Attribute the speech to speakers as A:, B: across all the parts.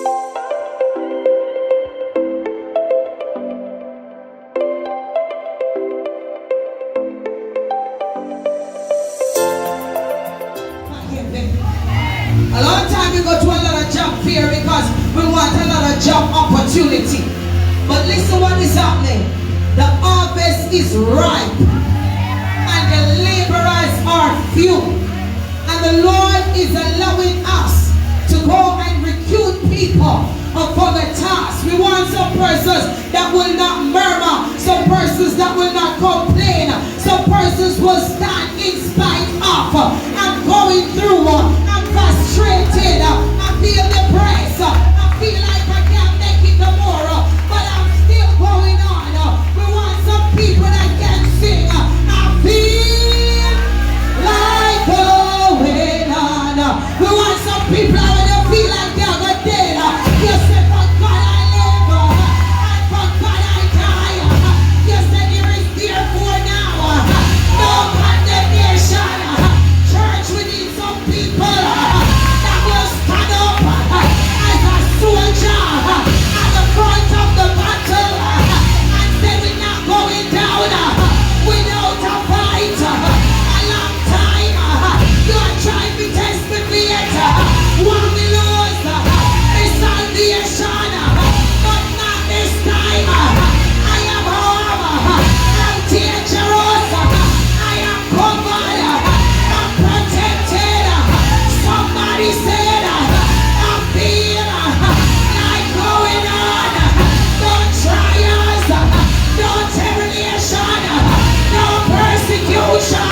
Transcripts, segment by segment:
A: A long time we go to another job fair because we want another job opportunity. But listen what is happening. The harvest is ripe and the laborers are few. And the Lord is allowing us to go and recruit people for the task. We want some persons that will not murmur, some persons that will not complain, some persons will stand in spite of. I'm going through, I'm frustrated, I feel depressed, I feel like I can't make it tomorrow, but I'm still going on. We want some people that can sing. I feel like going on. We want some people that feel like they're going dead. You said, for God I live, and for God I die. You said there is therefore now no condemnation. Church, we need some people that will stand up as a soldier at the front of the battle and say we're not going down without a fight. A long time you are trying to test me yet. One we lose is salvation, but not this time. I am home, I'm dangerous, I am covered, I'm protected. Somebody said I feel like going on. No trials, no termination, no persecution,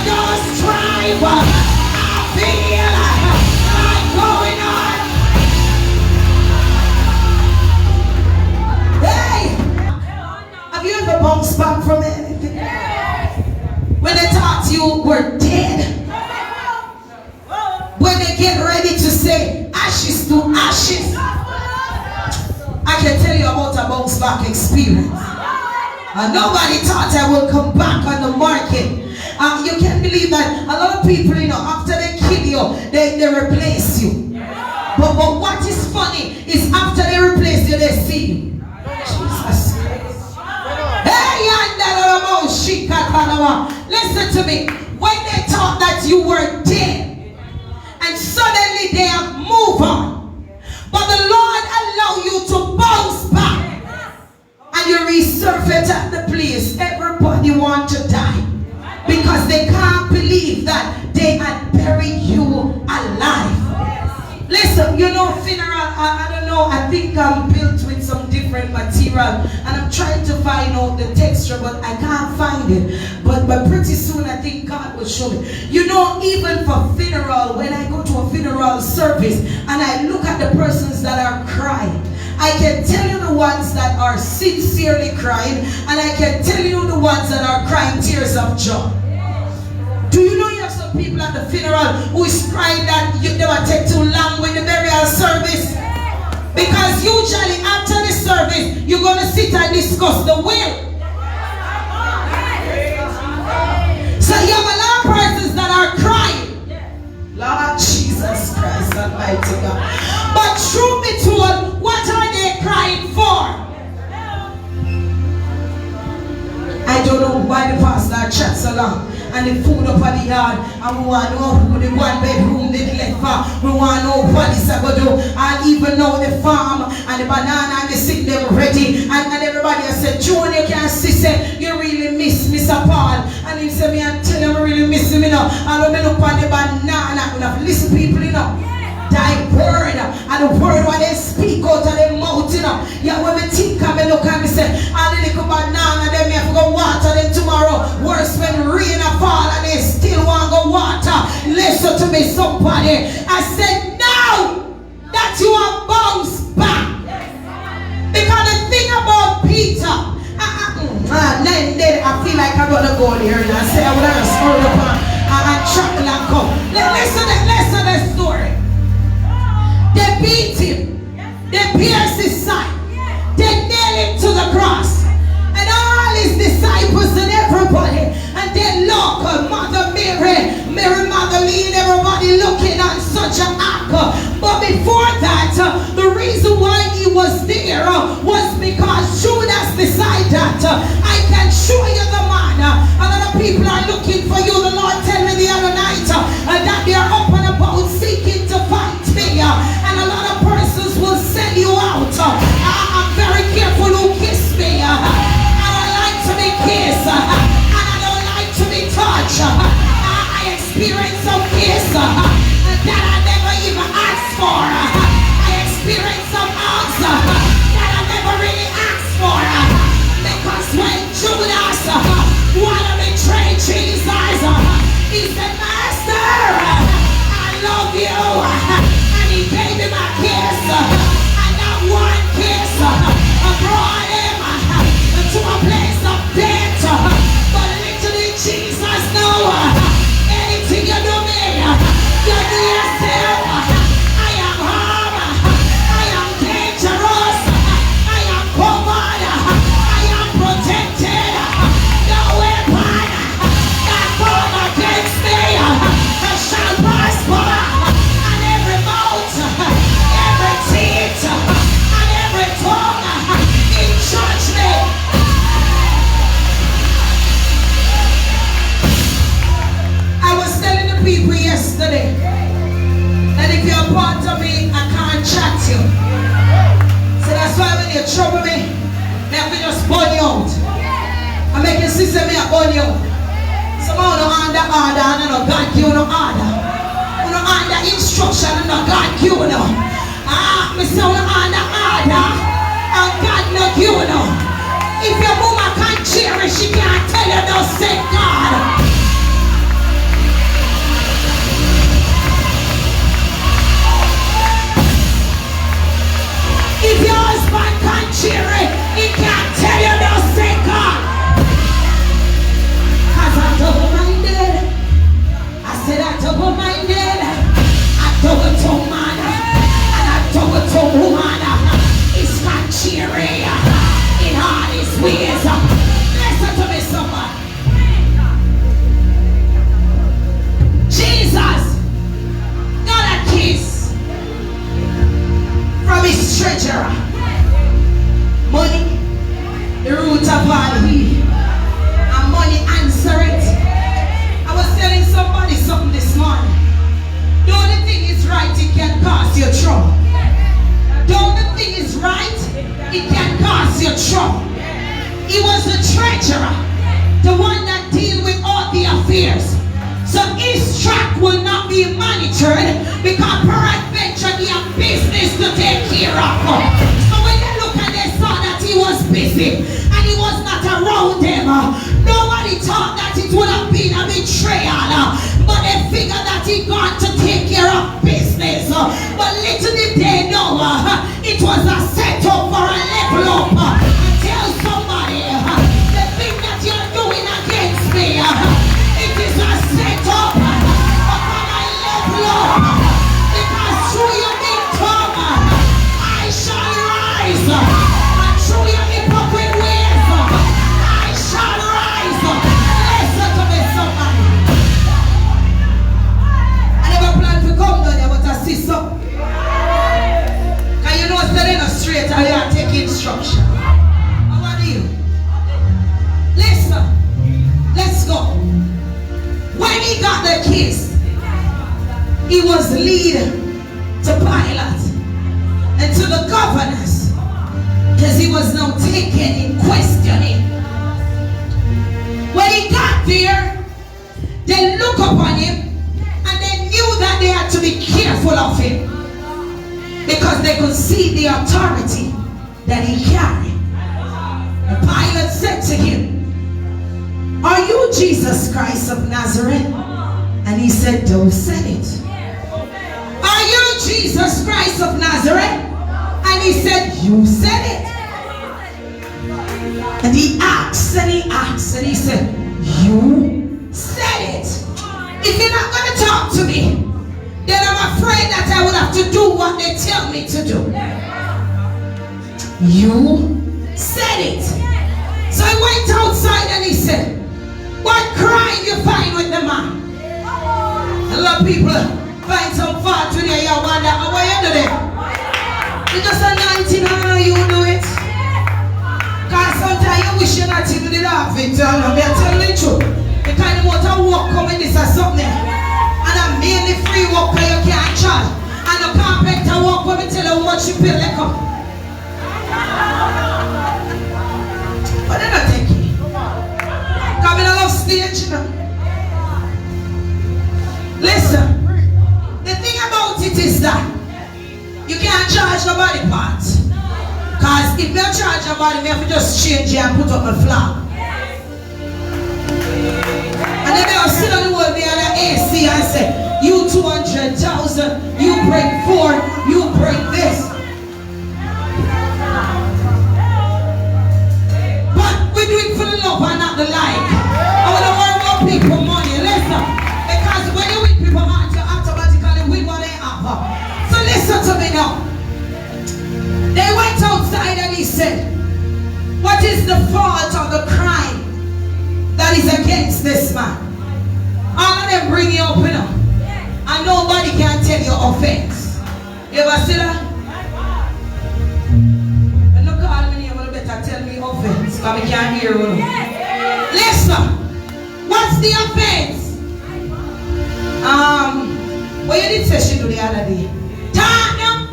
A: no strife. I feel like going on. Hey! Have you ever bounced back from anything? When they thought you were dead? When they get ready to say ashes to ashes? I can tell you about a bounce back experience. Nobody thought I will come back on the market. You can't believe that a lot of people, after they kill you, they replace you. But what is funny is after they replace you, they see you. Jesus. Listen to me. When they thought that you were dead, and suddenly they have moved on, but the Lord allowed you to bounce back, and you resurface at the place. Everybody wants to die because they can't believe that they had buried you alive. Listen, funeral, I don't know, I think I'm built with some different material and I'm trying to find out the texture, but I can't find it. But pretty soon I think God will show me. Even for funeral, when I go to a funeral service and I look at the persons that are crying, I can tell you the ones that are sincerely crying, and I can tell you the ones that are crying tears of joy. Do you know you have some people at the funeral who is crying that they will take too long with the burial service? Because usually after the service, you're going to sit and discuss the will. So you have a lot of persons that are crying. Lord Jesus Christ Almighty God. But truth be told, what are they crying for? I don't know why the pastor chats along and the food up at the yard, and we want to know who the one bedroom they left for. We want to know what it's going to do, and even know the farm and the banana and the seed them ready, and everybody has said, Joan, you can't see, say, you really miss Mr. Paul, and he said, me I tell him I really miss him, and when I look at the banana, listen people, thy word, and the word when they speak out of their mouth, yeah, when we think and we look and we say, all the little banana, them have to go water them tomorrow. Worse when rain fall and they still want to go water. Listen to me, somebody. I said, now that you have bounced back, because the thing about Peter, then I feel like I'm going to go there and I say, I would have screwed up and chuckle and come. Listen to the story. They beat him. They pierced his side. They nailed him to the cross. And all his disciples and everybody. And they look, Mother Mary, Mary Magdalene, everybody looking at such an act I can show you the man. A lot of people are looking for you. The Lord tell me the other night that they are up and about seeking to fight me. And a lot of persons will sell you out. I'm very careful who kiss me. I don't like to be kissed. And I don't like to be touched. I experience some kiss that I never even asked for. I experience some hugs that I never really asked for. Because when Judas wanted to betray Jesus, he said, Master, I love you. And he gave him a kiss. And that one kiss brought him to a place of death. But little did Jesus know, anything you do me, you do yourself. I am harm. I am dangerous. I am covered. I am protected. No weapon that form against me shall prosper. And every mouth, every teeth, and every tongue in judgment. I was telling the people yesterday that if you're a part of me, I can't chat you. So that's why when you trouble me, I have to just burn you out. I make your sister me a burn you. Somehow no under order and no God give no order. No under instruction and no God give no. Me say no under order and God no give no. If your mama can't cherish, she can't tell you no say God. If your husband can't cheer it, he can't tell you no say God. Cause I'm double-minded. I said I'm double-minded. I double-tongue man. And I double-tongue woman. He's not cheery in all his ways. Listen to me, someone. Jesus got a kiss from his treasurer. Money, the root of all evil. And money answer it. I was telling somebody something this morning. The only thing is right, it can cause you trouble. The only thing is right, it can cause you trouble. He was the treasurer, the one that deal with all the affairs. So his track will not be monitored because peradventure he have business to take care of. So when they look and they saw that he was busy and he was not around them, nobody thought that it would have been a betrayal. But they figured that he got to take care of business. But little did they know, it was a setup for a level up. Tell somebody, the thing that you're doing against me, it is a setup for my level up. Because through your big tongue, I shall rise. And through your hypocrite ways, I shall rise. Listen to me, somebody. I never planned to come down here, but I see some. Can you know standing up straight and you are taking instruction? How are you? Listen, let's go. When he got the kiss, he was lead to Pilate and to the governors because he was now taken in questioning. When he got there, they looked upon him and they knew that they had to be careful of him because they could see the authority that he carried. The Pilate said to him, "Are you Jesus Christ of Nazareth?" And he said, "Thou said it." "Are you Jesus Christ of Nazareth?" And he said, "You said it." And he asked and he asked and he said, "You said it." If you're not going to talk to me, then I'm afraid that I would have to do what they tell me to do. You said it. So I went outside and he said, "What crime you find with the man?" A lot of people find some fault with you. You wonder, how are you doing? You just anointing, how you do it? Because sometimes you wish you're not even in the it. I'm telling you the truth. The kind of motor walk coming this or something. And I'm mainly free walk because you can't charge. And the carpenter walk when me tell you how much you pay like up. But they're not taking. Coming out of stage, you know. Listen. The thing about it is that you can't charge the body part. Because if you charge your body, you have to just change it and put up a flag. And then they'll sit on the wall behind the AC and say, you 200,000, you bring 4, you bring this. But we do it for the love and not the like. I want to worry about people money. Listen. Because when you win people money, you automatically win what they have. So listen to me now. They went outside and he said, what is the fault or the crime that is against this man? All of them bring you up, you know, and nobody can tell you offense. You ever see that? And look at me, you better tell me offense, because I can't hear you. Listen, what's the offense? What you did say she do the other day? Tanya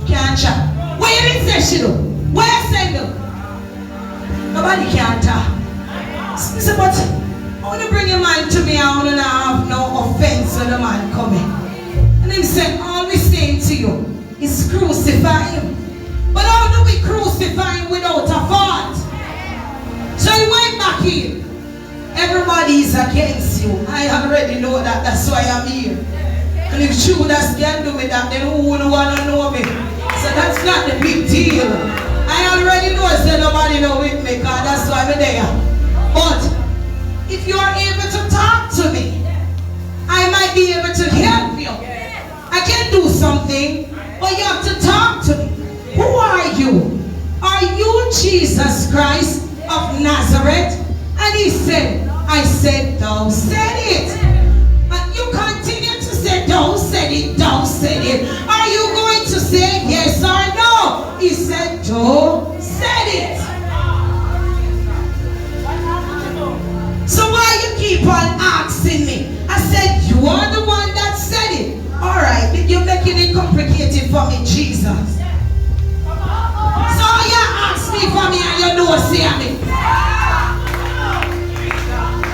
A: can't chat. What you did say she do? What you said do? Nobody can talk. So, but I want to bring your mind to me. I want to have no offense when the man coming. And he said, all we saying to you is crucify him. But how do we crucify him without a fault? So he went back in. Everybody is against you. I already know that. That's why I'm here. And if Judas can do me that, then who would want to know me? So that's not the big deal. I already know that nobody know with me, because that's why I'm there. But if you are able to talk to me, I might be able to help you. I can do something, but you have to talk to me. Who are you? Are you Jesus Christ of Nazareth? And he said, I said, thou said it. And you continue to say, thou said it, thou said it. Are you going to say yes or no? He said, thou said it. So why you keep on asking me? I said, you are the one that said it. Alright, you're making it complicated for me, Jesus. So you ask me for me and you don't see me.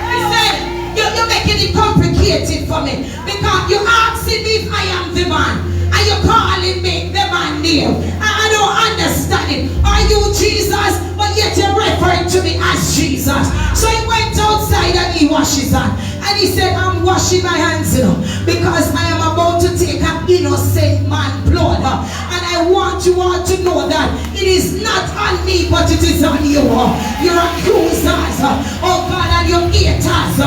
A: He said, you're making it complicated for me. Because you're asking me if I am the man. And you're calling me the man name. I don't understand it. Are you Jesus? But yet you're referring to me as Jesus. So he went outside and he washed his hand. And he said, I'm washing my hands, you know, because I am about to take an innocent man's blood. And I want you all to know that it is not on me, but it is on you. Your accusers, oh God, and your haters.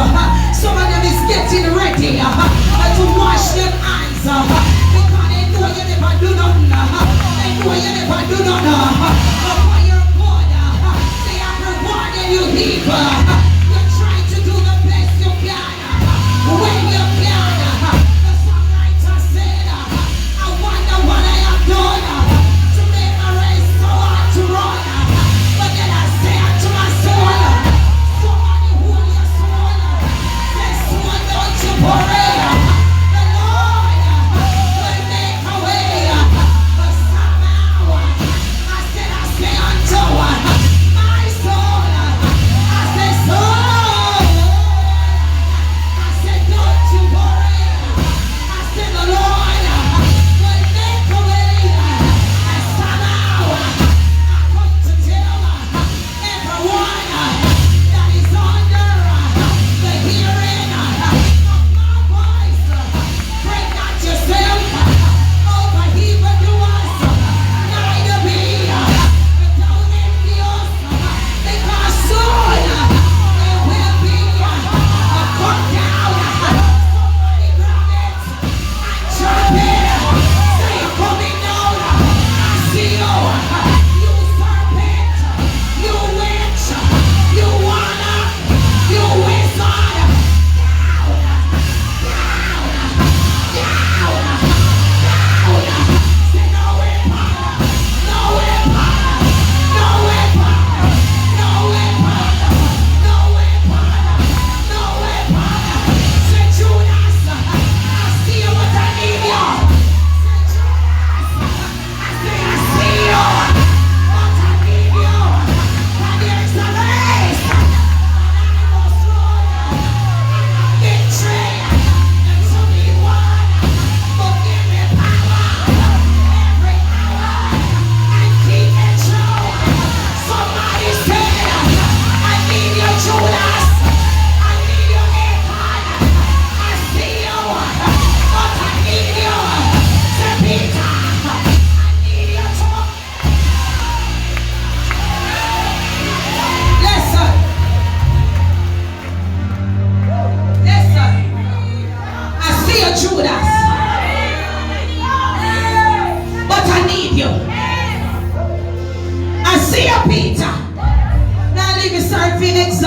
A: Some of them is getting ready to wash their hands. Because they know you never do nothing. They know you never do nothing. But for your God, they are rewarding you people. You're trying to do the best you can. When you can. The songwriter said, I wonder what I have done to make my race so hard to run. But then I say unto my soul, somebody hold your soul. Say, soul, don't you worry. The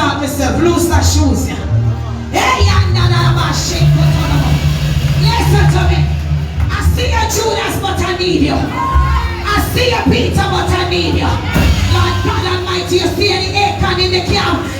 A: talk myself. Loose the shoes. Hey, listen to me. I see you, Judas, but I need you. I see you, Peter, but I need you. Lord God Almighty, you see any Achan in the camp.